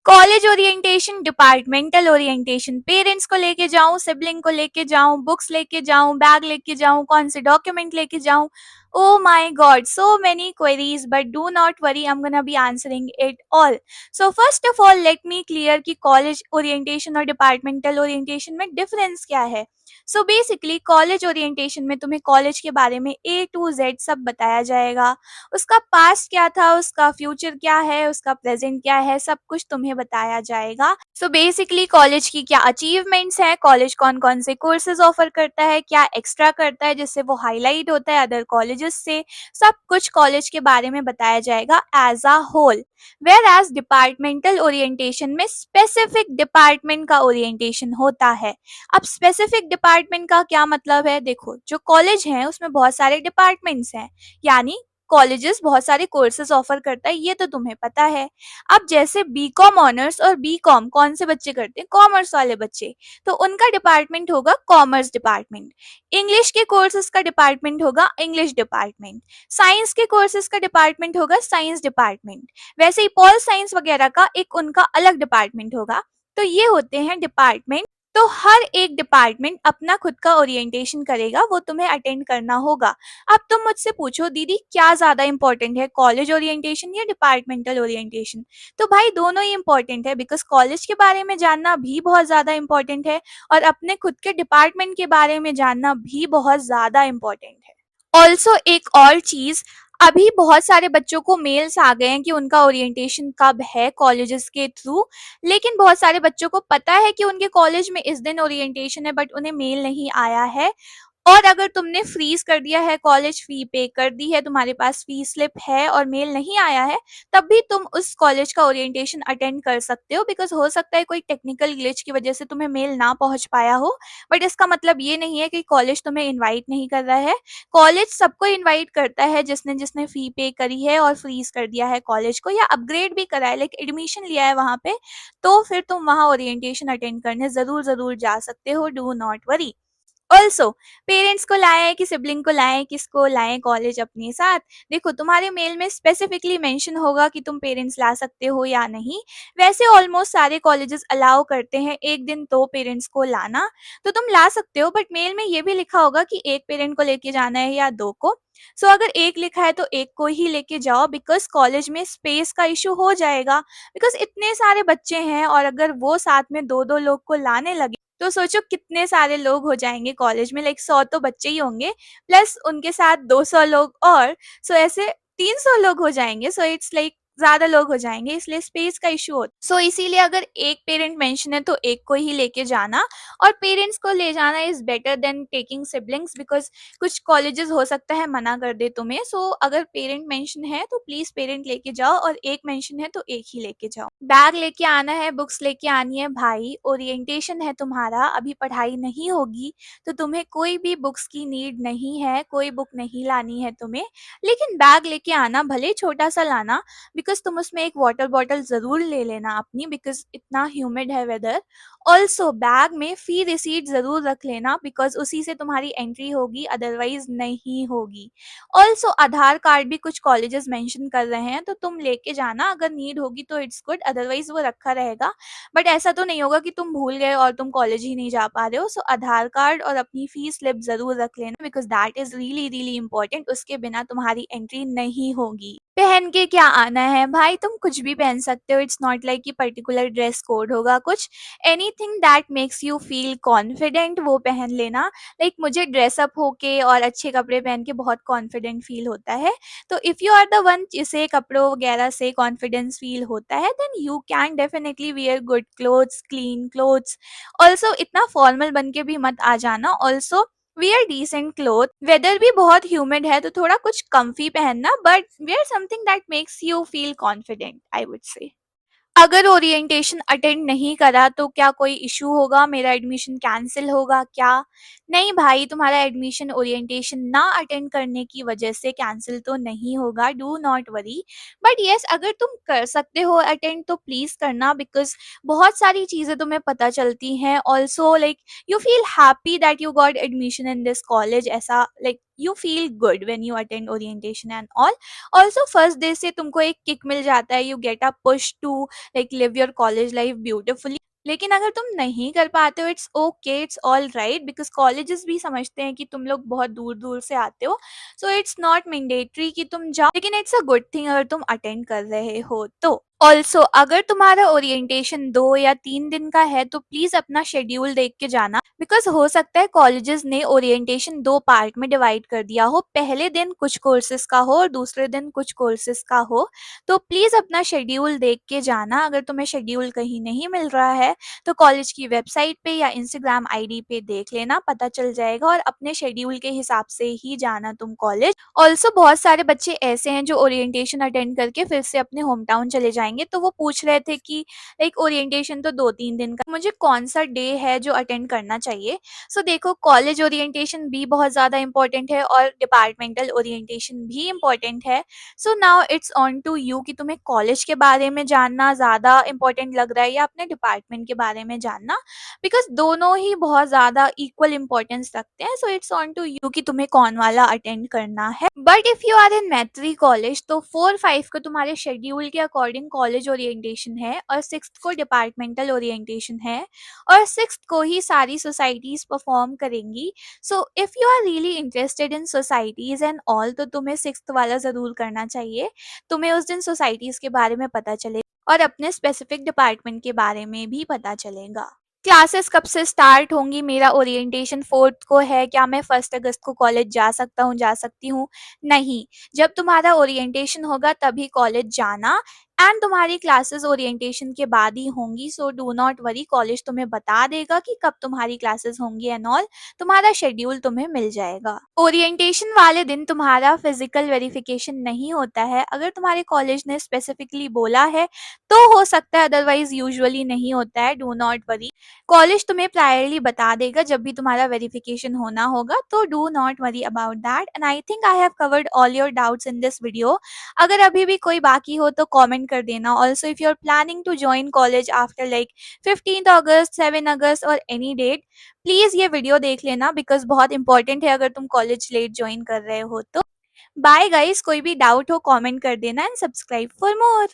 College orientation, departmental orientation, parents को लेके जाऊं, सिबलिंग को लेके जाऊं, बुक्स लेके जाऊं, बैग लेके जाऊं, कौन से डॉक्यूमेंट लेके जाऊं. Oh my god, so many queries, but do not worry, I'm gonna be answering it all. So first of all, let me clear कि college orientation और departmental orientation में difference क्या है. So basically college orientation में तुम्हें college के बारे में A to Z सब बताया जाएगा. उसका पास्ट क्या था, उसका फ्यूचर क्या है, उसका प्रेजेंट क्या है, सब कुछ तुम्हें बताया जाएगा. सो बेसिकली कॉलेज की क्या अचीवमेंट्स है, कॉलेज कौन कौन से कोर्सेज ऑफर करता है, क्या एक्स्ट्रा करता है जिससे वो हाईलाइट होता है अदर कॉलेजेस से, सब कुछ कॉलेज के बारे में बताया जाएगा as a whole. Whereas departmental orientation में स्पेसिफिक डिपार्टमेंट का ओरिएंटेशन होता है. अब स्पेसिफिक डिपार्टमेंट का क्या मतलब है, देखो जो कॉलेज है उसमें बहुत सारे डिपार्टमेंट्स हैं, यानी कॉलेजेस बहुत सारे कोर्सेज ऑफर करता है, ये तो तुम्हें पता है. अब जैसे बीकॉम ऑनर्स और बीकॉम कौन से बच्चे करते हैं, कॉमर्स वाले बच्चे, तो उनका डिपार्टमेंट होगा कॉमर्स डिपार्टमेंट. इंग्लिश के कोर्सेज का डिपार्टमेंट होगा इंग्लिश डिपार्टमेंट. साइंस के कोर्सेज का डिपार्टमेंट होगा साइंस डिपार्टमेंट. वैसे ही पॉल साइंस वगैरह का एक उनका अलग डिपार्टमेंट होगा. तो ये होते हैं डिपार्टमेंट. तो हर एक डिपार्टमेंट अपना खुद का ओरिएंटेशन करेगा, वो तुम्हें अटेंड करना होगा. अब तुम मुझसे पूछो दीदी क्या ज्यादा इंपॉर्टेंट है, कॉलेज ओरिएंटेशन या डिपार्टमेंटल ओरिएंटेशन. तो भाई दोनों ही इंपॉर्टेंट है, बिकॉज कॉलेज के बारे में जानना भी बहुत ज्यादा इंपॉर्टेंट है और अपने खुद के डिपार्टमेंट के बारे में जानना भी बहुत ज्यादा इंपॉर्टेंट है. ऑल्सो एक और चीज, अभी बहुत सारे बच्चों को मेल्स आ गए हैं कि उनका ओरिएंटेशन कब है कॉलेजेस के थ्रू, लेकिन बहुत सारे बच्चों को पता है कि उनके कॉलेज में इस दिन ओरिएंटेशन है बट उन्हें मेल नहीं आया है. और अगर तुमने फ्रीज कर दिया है, कॉलेज फी पे कर दी है, तुम्हारे पास फी स्लिप है और मेल नहीं आया है, तब भी तुम उस कॉलेज का ओरिएंटेशन अटेंड कर सकते हो, बिकॉज हो सकता है कोई टेक्निकल ग्लिच की वजह से तुम्हें मेल ना पहुंच पाया हो. बट इसका मतलब ये नहीं है कि कॉलेज तुम्हें इनवाइट नहीं कर रहा है. कॉलेज सबको इनवाइट करता है जिसने जिसने फी पे करी है और फ्रीज कर दिया है कॉलेज को, या अपग्रेड भी करा है लाइक एडमिशन लिया है वहां पे, तो फिर तुम वहां ओरिएंटेशन अटेंड करने जरूर जरूर जा सकते हो, do not worry. Also parents को लाएं कि सिबलिंग को लाएं, किसको लाएं कॉलेज अपने साथ, देखो तुम्हारे मेल में स्पेसिफिकली मेंशन होगा कि तुम पेरेंट्स ला सकते हो या नहीं. वैसे ऑलमोस्ट सारे कॉलेजेस अलाउ करते हैं एक दिन तो पेरेंट्स को लाना, तो तुम ला सकते हो, बट मेल में ये भी लिखा होगा कि एक पेरेंट को लेके जाना है या दो को. सो अगर एक लिखा है तो एक को ही लेके जाओ, बिकॉज कॉलेज में स्पेस का इशू हो जाएगा, बिकॉज इतने सारे बच्चे हैं और अगर वो साथ में दो दो लोग को लाने लगे तो सोचो कितने सारे लोग हो जाएंगे कॉलेज में, लाइक 100 तो बच्चे ही होंगे, प्लस उनके साथ 200 लोग और, सो ऐसे 300 लोग हो जाएंगे. सो इट्स लाइक ज्यादा लोग हो जाएंगे, इसलिए स्पेस का इशू होता है. सो इसीलिए अगर एक पेरेंट मेंशन है तो एक को ही लेके जाना, और पेरेंट्स को ले जाना is better than taking siblings, because कुछ कॉलेजेस हो सकता है मना कर दे तुम्हें. सो अगर पेरेंट मेंशन है तो प्लीज पेरेंट लेके जाओ, और एक मेंशन है तो एक ही लेके जाओ. बैग लेके आना है, बुक्स लेके आनी है. भाई ओरिएंटेशन है तुम्हारा, अभी पढ़ाई नहीं होगी तो तुम्हें कोई भी बुक्स की नीड नहीं है, कोई बुक नहीं लानी है तुम्हें. लेकिन बैग लेके आना, भले छोटा सा लाना, बिकॉज तुम उसमें एक वाटर बॉटल जरूर ले लेना अपनी, बिकॉज इतना ह्यूमिड है वेदर. ऑल्सो बैग में फी रिसीट जरूर रख लेना, बिकॉज उसी से तुम्हारी एंट्री होगी, अदरवाइज नहीं होगी. ऑल्सो आधार कार्ड भी कुछ कॉलेजेस मेंशन कर रहे हैं, तो तुम लेके जाना, अगर नीड होगी तो इट्स गुड, अदरवाइज वो रखा रहेगा. बट ऐसा तो नहीं होगा कि तुम भूल गए और तुम कॉलेज ही नहीं जा पा रहे हो. सो आधार कार्ड और अपनी फी स्लिप जरूर रख लेना, because that is really really important, उसके बिना तुम्हारी एंट्री नहीं होगी. पहन के क्या आना है, भाई तुम कुछ भी पहन सकते हो, इट्स नॉट लाइक कि पर्टिकुलर ड्रेस कोड होगा कुछ. Anything that makes you feel confident वो पहन लेना. लाइक मुझे ड्रेसअप होके और अच्छे कपड़े पहन के बहुत कॉन्फिडेंट फील होता है, तो if you are the one जिसे कपड़ों वगैरह से कॉन्फिडेंस फील होता है, then you can definitely wear good clothes, clean clothes. Also इतना फॉर्मल बन के भी मत आ जाना. Also wear decent cloth, weather भी बहुत ह्यूमिड है तो थोड़ा कुछ कंफी पहनना, but wear something that makes you feel confident, I would say. अगर ओरिएंटेशन अटेंड नहीं करा तो क्या कोई इशू होगा, मेरा एडमिशन कैंसिल होगा क्या? नहीं भाई, तुम्हारा एडमिशन ओरिएंटेशन ना अटेंड करने की वजह से कैंसिल तो नहीं होगा, do not worry. But yes, अगर तुम कर सकते हो अटेंड तो प्लीज करना, बिकॉज बहुत सारी चीजें तुम्हें पता चलती हैं. Also like you feel happy that you got admission in this college, ऐसा like you feel good when you attend orientation and all. Also first day से तुमको एक kick मिल जाता है, you get a push to like live your college life beautifully. लेकिन अगर तुम नहीं कर पाते हो, it's okay, it's all right, because colleges भी समझते हैं कि तुम लोग बहुत दूर दूर से आते हो, सो इट्स नॉट मैंडेटरी कि तुम जाओ, लेकिन इट्स अ गुड थिंग अगर तुम अटेंड कर रहे हो तो। ऑल्सो अगर तुम्हारा ओरिएंटेशन 2 या 3 दिन का है तो प्लीज अपना शेड्यूल देख के जाना, बिकॉज हो सकता है कॉलेजेस ने ओरिएंटेशन 2 पार्ट में डिवाइड कर दिया हो, पहले दिन कुछ कोर्सेज का हो और दूसरे दिन कुछ कोर्सेज का हो। तो प्लीज अपना शेड्यूल देख के जाना। अगर तुम्हें शेड्यूल कहीं नहीं मिल रहा है तो कॉलेज की वेबसाइट पे या इंस्टाग्राम आईडी पे देख लेना, पता चल जाएगा, और अपने शेड्यूल के हिसाब से ही जाना तुम कॉलेज। ऑल्सो बहुत सारे बच्चे ऐसे हैं जो ओरिएंटेशन अटेंड करके फिर से अपने होम टाउन चले जाएंगे, तो वो पूछ रहे थे कि लाइक ओरिएंटेशन तो 2-3 दिन का, मुझे कौन सा डे है जो अटेंड करना चाहिए। सो देखो, कॉलेज ओरिएंटेशन भी बहुत ज़्यादा इंपॉर्टेंट है और डिपार्टमेंटल ओरिएंटेशन भी इंपॉर्टेंट है। So now it's on to you कि तुम्हें कॉलेज के बारे में जानना ज़्यादा इंपॉर्टेंट लग रहा है या अपने डिपार्टमेंट के बारे में जानना, बिकॉज दोनों ही बहुत ज़्यादा इक्वल इंपॉर्टेंस रखते हैं। So it's on to you कि तुम्हें कौन वाला अटेंड करना है। But if you are in Maitreyi college तो 4-5 को तुम्हारे शेड्यूल के अकॉर्डिंग कॉलेज ओरिएंटेशन है और 6th को डिपार्टमेंटल ओरिएंटेशन है और 6th को ही सारी सोसाइटीज़ परफॉर्म करेंगी। So if you are really interested in societies and all तो तुम्हें 6th वाला ज़रूर करना चाहिए। तुम्हें उस दिन सोसाइटीज़ के बारे में पता चलेगा और अपने स्पेसिफिक डिपार्टमेंट के बारे में भी पता चलेगा। क्लासेस कब से स्टार्ट होंगी? मेरा ओरिएंटेशन 4th को है, क्या मैं 1 अगस्त को कॉलेज जा सकता हूँ, जा सकती हूँ? नहीं, जब तुम्हारा ओरिएंटेशन होगा तभी कॉलेज जाना, एंड तुम्हारी क्लासेस ओरिएंटेशन के बाद ही होंगी, so do not worry, college तुम्हें बता देगा कि कब तुम्हारी क्लासेस होंगी एंड ऑल, तुम्हारा शेड्यूल तुम्हें मिल जाएगा। ओरिएंटेशन वाले दिन तुम्हारा फिजिकल वेरिफिकेशन नहीं होता है, अगर तुम्हारे कॉलेज ने स्पेसिफिकली बोला है तो हो सकता है, अदरवाइज यूजुअली नहीं होता है, डू नॉट वरी। कॉलेज तुम्हें प्रायरली बता देगा जब भी तुम्हारा वेरिफिकेशन होना होगा, तो do not worry about that, and I think I have covered all your doubts in this video. अगर अभी भी कोई बाकी हो तो कमेंट कर देना। Also if you are planning to join college after like 15th August, 7 August और एनी डेट, प्लीज ये वीडियो देख लेना, बिकॉज बहुत इंपॉर्टेंट है अगर तुम कॉलेज लेट ज्वाइन कर रहे हो तो। बाय गाइस, कोई भी डाउट हो कमेंट कर देना एंड सब्सक्राइब फॉर मोर।